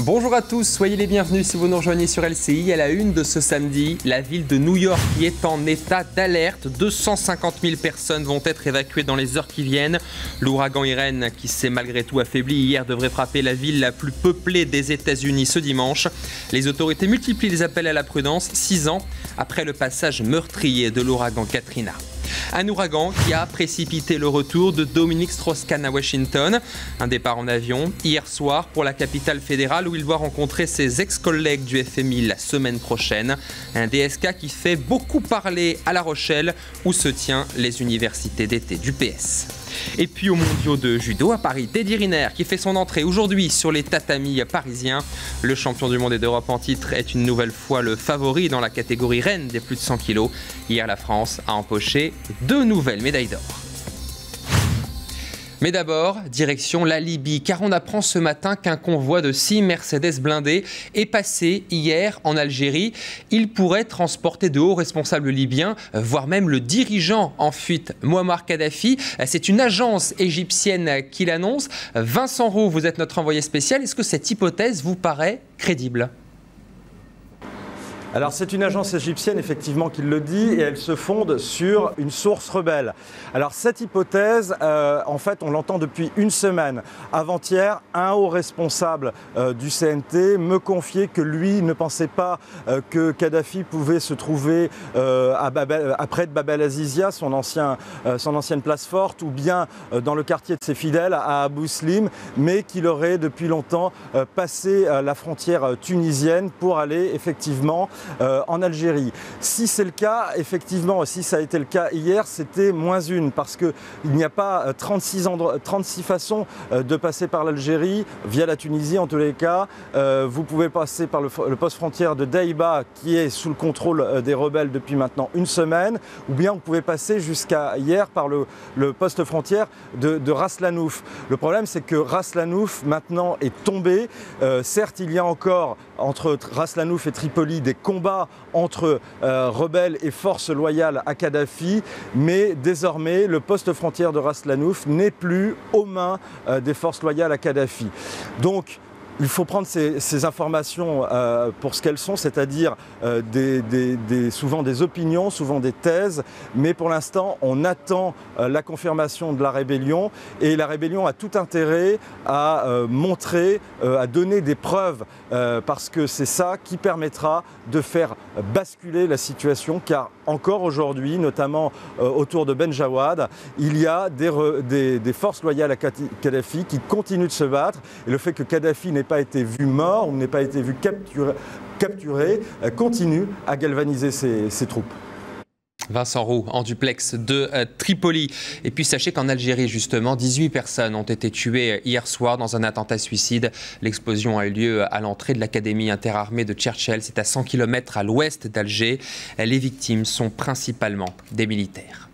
Bonjour à tous, soyez les bienvenus si vous nous rejoignez sur LCI. À la une de ce samedi, la ville de New York qui est en état d'alerte. 250 000 personnes vont être évacuées dans les heures qui viennent. L'ouragan Irene, qui s'est malgré tout affaibli hier, devrait frapper la ville la plus peuplée des États-Unis ce dimanche. Les autorités multiplient les appels à la prudence 6 ans après le passage meurtrier de l'ouragan Katrina. Un ouragan qui a précipité le retour de Dominique Strauss-Kahn à Washington. Un départ en avion hier soir pour la capitale fédérale où il doit rencontrer ses ex-collègues du FMI la semaine prochaine. Un DSK qui fait beaucoup parler à La Rochelle où se tient les universités d'été du PS. Et puis aux mondiaux de judo à Paris, Teddy Riner qui fait son entrée aujourd'hui sur les tatamis parisiens. Le champion du monde et d'Europe en titre est une nouvelle fois le favori dans la catégorie reine des plus de 100 kg. Hier, la France a empoché 2 nouvelles médailles d'or. Mais d'abord, direction la Libye, car on apprend ce matin qu'un convoi de 6 Mercedes blindés est passé hier en Algérie. Il pourrait transporter de hauts responsables libyens, voire même le dirigeant en fuite, Mouammar Kadhafi. C'est une agence égyptienne qui l'annonce. Vincent Roux, vous êtes notre envoyé spécial. Est-ce que cette hypothèse vous paraît crédible ? Alors c'est une agence égyptienne effectivement qui le dit et elle se fonde sur une source rebelle. Alors cette hypothèse, en fait on l'entend depuis une semaine. Avant-hier, un haut responsable du CNT me confiait que lui ne pensait pas que Kadhafi pouvait se trouver près de Bab el-Azizia, son ancienne place forte, ou bien dans le quartier de ses fidèles à Abu Slim, mais qu'il aurait depuis longtemps passé la frontière tunisienne pour aller effectivement en Algérie. Si c'est le cas, effectivement, si ça a été le cas hier, c'était -1 parce qu'il n'y a pas 36 façons de passer par l'Algérie, via la Tunisie en tous les cas. Vous pouvez passer par le poste frontière de Daïba qui est sous le contrôle des rebelles depuis maintenant une semaine, ou bien vous pouvez passer jusqu'à hier par le poste frontière de Ras Lanouf. Le problème c'est que Ras Lanouf maintenant est tombé. Certes, il y a encore entre Ras Lanouf et Tripoli des combats entre rebelles et forces loyales à Kadhafi, mais désormais le poste frontière de Ras Lanouf n'est plus aux mains des forces loyales à Kadhafi. Donc il faut prendre ces informations pour ce qu'elles sont, c'est-à-dire souvent des opinions, souvent des thèses, mais pour l'instant on attend la confirmation de la rébellion et la rébellion a tout intérêt à montrer, à donner des preuves parce que c'est ça qui permettra de faire basculer la situation, car encore aujourd'hui, notamment autour de Ben Jawad, il y a des forces loyales à Kadhafi qui continuent de se battre, et le fait que Kadhafi n'ait pas été vu mort ou n'ait pas été vu capturé continue à galvaniser ses troupes. Vincent Roux, en duplex de Tripoli. Et puis sachez qu'en Algérie, justement, 18 personnes ont été tuées hier soir dans un attentat suicide. L'explosion a eu lieu à l'entrée de l'académie interarmée de Tcherchel. C'est à 100 km à l'ouest d'Alger. Les victimes sont principalement des militaires.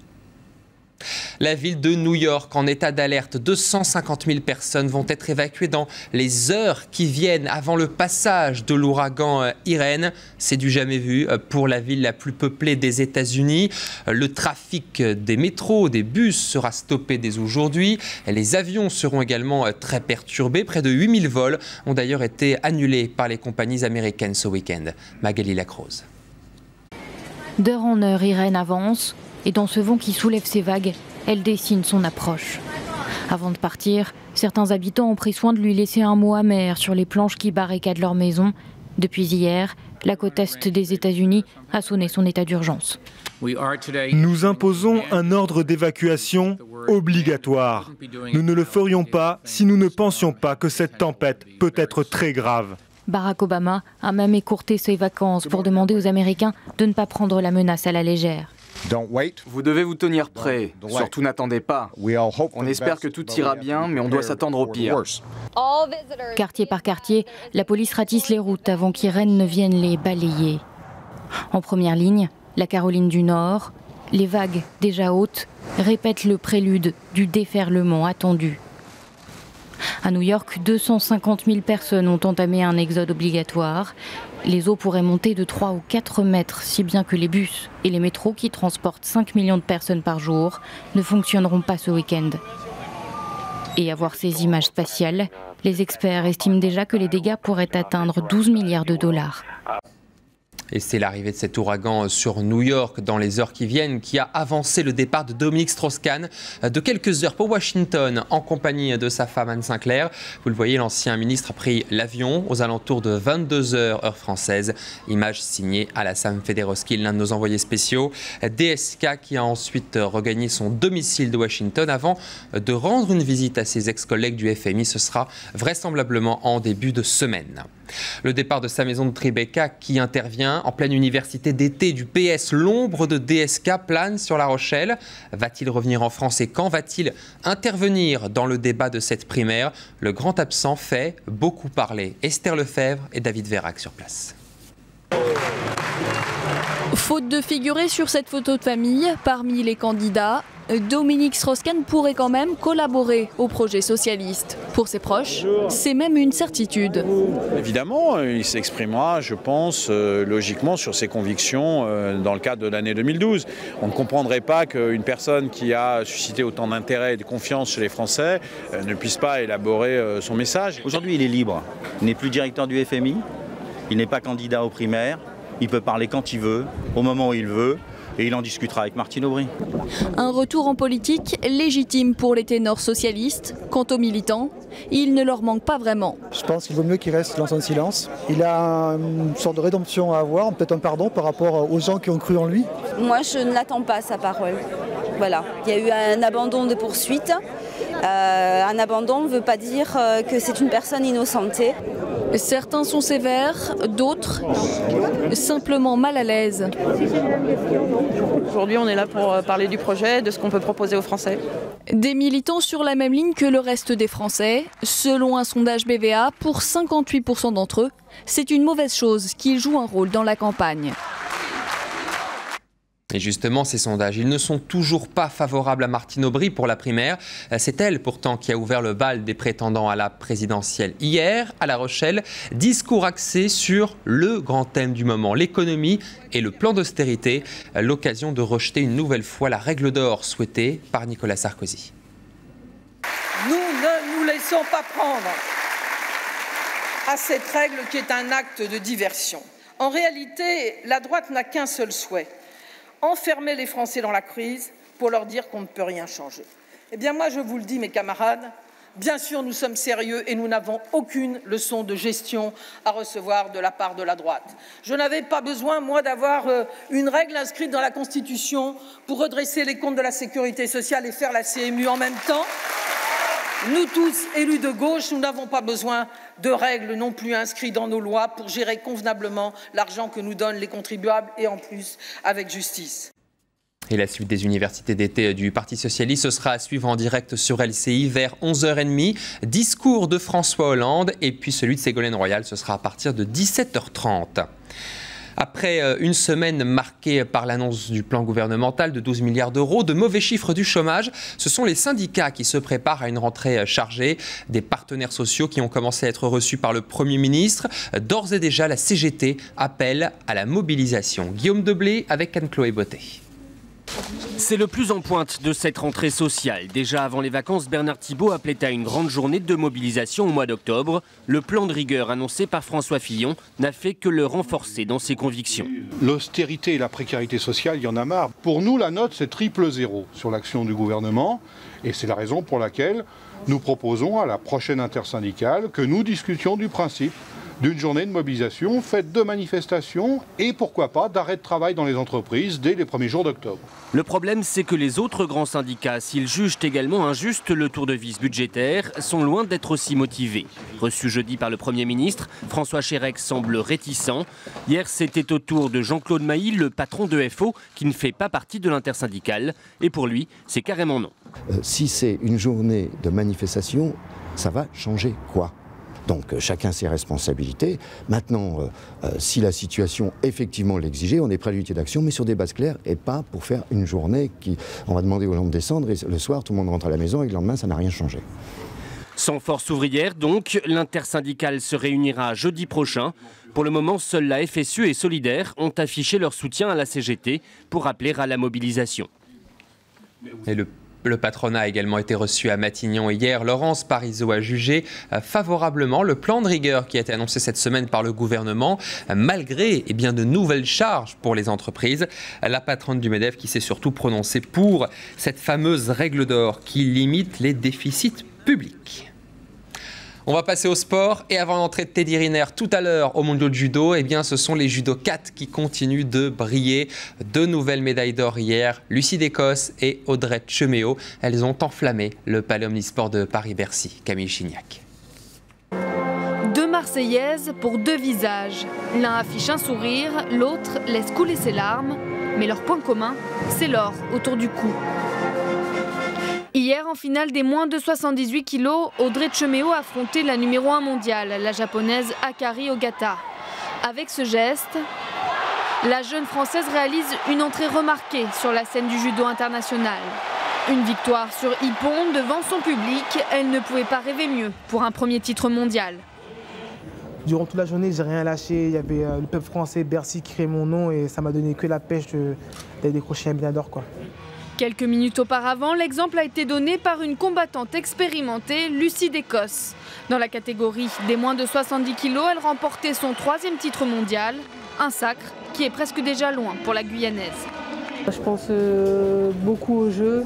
La ville de New York en état d'alerte. 250 000 personnes vont être évacuées dans les heures qui viennent avant le passage de l'ouragan Irene. C'est du jamais vu pour la ville la plus peuplée des États-Unis. Le trafic des métros, des bus sera stoppé dès aujourd'hui. Les avions seront également très perturbés. Près de 8000 vols ont d'ailleurs été annulés par les compagnies américaines ce week-end. Magali Lacroze. D'heure en heure, Irene avance. Et dans ce vent qui soulève ses vagues, elle dessine son approche. Avant de partir, certains habitants ont pris soin de lui laisser un mot amer sur les planches qui barricadent leur maison. Depuis hier, la côte est des États-Unis a sonné son état d'urgence. Nous imposons un ordre d'évacuation obligatoire. Nous ne le ferions pas si nous ne pensions pas que cette tempête peut être très grave. Barack Obama a même écourté ses vacances pour demander aux Américains de ne pas prendre la menace à la légère. Vous devez vous tenir prêt, surtout n'attendez pas. On espère que tout ira bien, mais on doit s'attendre au pire. Quartier par quartier, la police ratisse les routes avant qu'Irene ne vienne les balayer. En première ligne, la Caroline du Nord, les vagues déjà hautes répètent le prélude du déferlement attendu. À New York, 250 000 personnes ont entamé un exode obligatoire. Les eaux pourraient monter de 3 ou 4 mètres, si bien que les bus et les métros qui transportent 5 millions de personnes par jour ne fonctionneront pas ce week-end. Et à voir ces images spatiales, les experts estiment déjà que les dégâts pourraient atteindre 12 milliards de dollars. Et c'est l'arrivée de cet ouragan sur New York dans les heures qui viennent qui a avancé le départ de Dominique Strauss-Kahn de quelques heures pour Washington en compagnie de sa femme Anne Sinclair. Vous le voyez, l'ancien ministre a pris l'avion aux alentours de 22h heure française. Image signée Alassane Federowski, l'un de nos envoyés spéciaux. DSK qui a ensuite regagné son domicile de Washington avant de rendre une visite à ses ex-collègues du FMI. Ce sera vraisemblablement en début de semaine. Le départ de sa maison de Tribeca qui intervient en pleine université d'été du PS. L'ombre de DSK plane sur La Rochelle. Va-t-il revenir en France et quand va-t-il intervenir dans le débat de cette primaire? Le grand absent fait beaucoup parler. Esther Lefebvre et David Vérac sur place. Faute de figurer sur cette photo de famille, parmi les candidats, Dominique Strauss-Kahn pourrait quand même collaborer au projet socialiste. Pour ses proches, c'est même une certitude. Évidemment, il s'exprimera, je pense, logiquement sur ses convictions dans le cadre de l'année 2012. On ne comprendrait pas qu'une personne qui a suscité autant d'intérêt et de confiance chez les Français ne puisse pas élaborer son message. Aujourd'hui, il est libre. Il n'est plus directeur du FMI, il n'est pas candidat aux primaires, il peut parler quand il veut, au moment où il veut. Et il en discutera avec Martine Aubry. Un retour en politique légitime pour les ténors socialistes. Quant aux militants, il ne leur manque pas vraiment. Je pense qu'il vaut mieux qu'il reste dans son silence. Il a une sorte de rédemption à avoir, peut-être un pardon par rapport aux gens qui ont cru en lui. Moi, je ne l'attends pas, sa parole. Voilà, il y a eu un abandon de poursuite. Un abandon ne veut pas dire que c'est une personne innocentée. Certains sont sévères, d'autres simplement mal à l'aise. Aujourd'hui, on est là pour parler du projet, de ce qu'on peut proposer aux Français. Des militants sur la même ligne que le reste des Français. Selon un sondage BVA, pour 58% d'entre eux, c'est une mauvaise chose qu'ils jouent un rôle dans la campagne. Et justement, ces sondages, ils ne sont toujours pas favorables à Martine Aubry pour la primaire. C'est elle pourtant qui a ouvert le bal des prétendants à la présidentielle hier à La Rochelle. Discours axé sur le grand thème du moment, l'économie et le plan d'austérité. L'occasion de rejeter une nouvelle fois la règle d'or souhaitée par Nicolas Sarkozy. Nous ne nous laissons pas prendre à cette règle qui est un acte de diversion. En réalité, la droite n'a qu'un seul souhait: enfermer les Français dans la crise pour leur dire qu'on ne peut rien changer. Eh bien moi, je vous le dis, mes camarades, bien sûr, nous sommes sérieux et nous n'avons aucune leçon de gestion à recevoir de la part de la droite. Je n'avais pas besoin, moi, d'avoir une règle inscrite dans la Constitution pour redresser les comptes de la sécurité sociale et faire la CMU en même temps. Nous tous, élus de gauche, nous n'avons pas besoin de règles non plus inscrites dans nos lois pour gérer convenablement l'argent que nous donnent les contribuables et en plus avec justice. Et la suite des universités d'été du Parti socialiste, ce sera à suivre en direct sur LCI vers 11h30. Discours de François Hollande et puis celui de Ségolène Royal, ce sera à partir de 17h30. Après une semaine marquée par l'annonce du plan gouvernemental de 12 milliards d'euros, de mauvais chiffres du chômage, ce sont les syndicats qui se préparent à une rentrée chargée. Des partenaires sociaux qui ont commencé à être reçus par le Premier ministre. D'ores et déjà, la CGT appelle à la mobilisation. Guillaume Deblé avec Anne-Chloé Bottet. C'est le plus en pointe de cette rentrée sociale. Déjà avant les vacances, Bernard Thibault appelait à une grande journée de mobilisation au mois d'octobre. Le plan de rigueur annoncé par François Fillon n'a fait que le renforcer dans ses convictions. L'austérité et la précarité sociale, il y en a marre. Pour nous, la note, c'est triple zéro sur l'action du gouvernement. Et c'est la raison pour laquelle nous proposons à la prochaine intersyndicale que nous discutions du principe d'une journée de mobilisation faite de manifestations et pourquoi pas d'arrêt de travail dans les entreprises dès les premiers jours d'octobre. Le problème, c'est que les autres grands syndicats, s'ils jugent également injuste le tour de vis budgétaire, sont loin d'être aussi motivés. Reçu jeudi par le Premier ministre, François Chérec semble réticent. Hier, c'était au tour de Jean-Claude Mailly, le patron de FO, qui ne fait pas partie de l'intersyndicale. Et pour lui, c'est carrément non. Si c'est une journée de manifestation, ça va changer quoi ? Donc chacun ses responsabilités. Maintenant, si la situation effectivement l'exigeait, on est prêt à l'unité d'action, mais sur des bases claires et pas pour faire une journée qui... On va demander aux gens de descendre et le soir, tout le monde rentre à la maison et le lendemain, ça n'a rien changé. Sans force ouvrière, donc, l'intersyndicale se réunira jeudi prochain. Pour le moment, seuls la FSU et Solidaire ont affiché leur soutien à la CGT pour appeler à la mobilisation. Et le Le patronat a également été reçu à Matignon hier. Laurence Parisot a jugé favorablement le plan de rigueur qui a été annoncé cette semaine par le gouvernement, malgré de nouvelles charges pour les entreprises. La patronne du MEDEF qui s'est surtout prononcée pour cette fameuse règle d'or qui limite les déficits publics. On va passer au sport et avant l'entrée de Teddy Riner tout à l'heure au mondial de judo, ce sont les judokates qui continuent de briller. 2 nouvelles médailles d'or hier, Lucie Descosses et Audrey Cheméo. Elles ont enflammé le Palais Omnisport de Paris-Bercy. Camille Chignac. 2 Marseillaises pour 2 visages. L'un affiche un sourire, l'autre laisse couler ses larmes. Mais leur point commun, c'est l'or autour du cou. Hier, en finale des moins de 78 kg, Audrey Cheméo affrontait la numéro 1 mondiale, la japonaise Akari Ogata. Avec ce geste, la jeune Française réalise une entrée remarquée sur la scène du judo international. Une victoire sur ippon devant son public, elle ne pouvait pas rêver mieux pour un premier titre mondial. Durant toute la journée, j'ai rien lâché. Il y avait le peuple français, Bercy, qui criait mon nom et ça m'a donné que la pêche d'aller décrocher un médaille d'or, quoi. Quelques minutes auparavant, l'exemple a été donné par une combattante expérimentée, Lucie Descosses. Dans la catégorie des moins de 70 kg, elle remportait son 3e titre mondial, un sacre qui est presque déjà loin pour la Guyanaise. Je pense beaucoup au jeu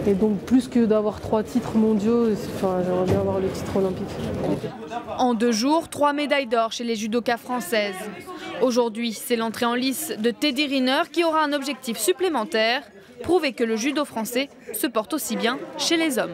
et donc plus que d'avoir 3 titres mondiaux, j'aimerais bien avoir le titre olympique. En 2 jours, 3 médailles d'or chez les judokas françaises. Aujourd'hui, c'est l'entrée en lice de Teddy Riner qui aura un objectif supplémentaire, prouver que le judo français se porte aussi bien chez les hommes.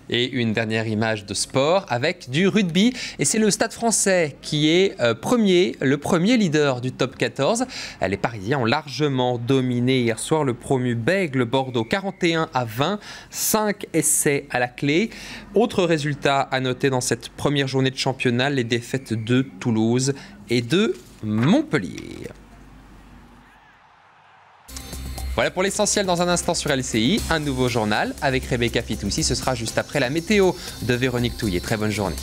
Et une dernière image de sport avec du rugby. Et c'est le Stade français qui est le premier leader du top 14. Les Parisiens ont largement dominé hier soir le promu Bègles Bordeaux 41-20, 5 essais à la clé. Autre résultat à noter dans cette première journée de championnat, les défaites de Toulouse et de Montpellier. Voilà pour l'essentiel dans un instant sur LCI. Un nouveau journal avec Rebecca Fitoussi. Ce sera juste après la météo de Véronique Touillet. Très bonne journée.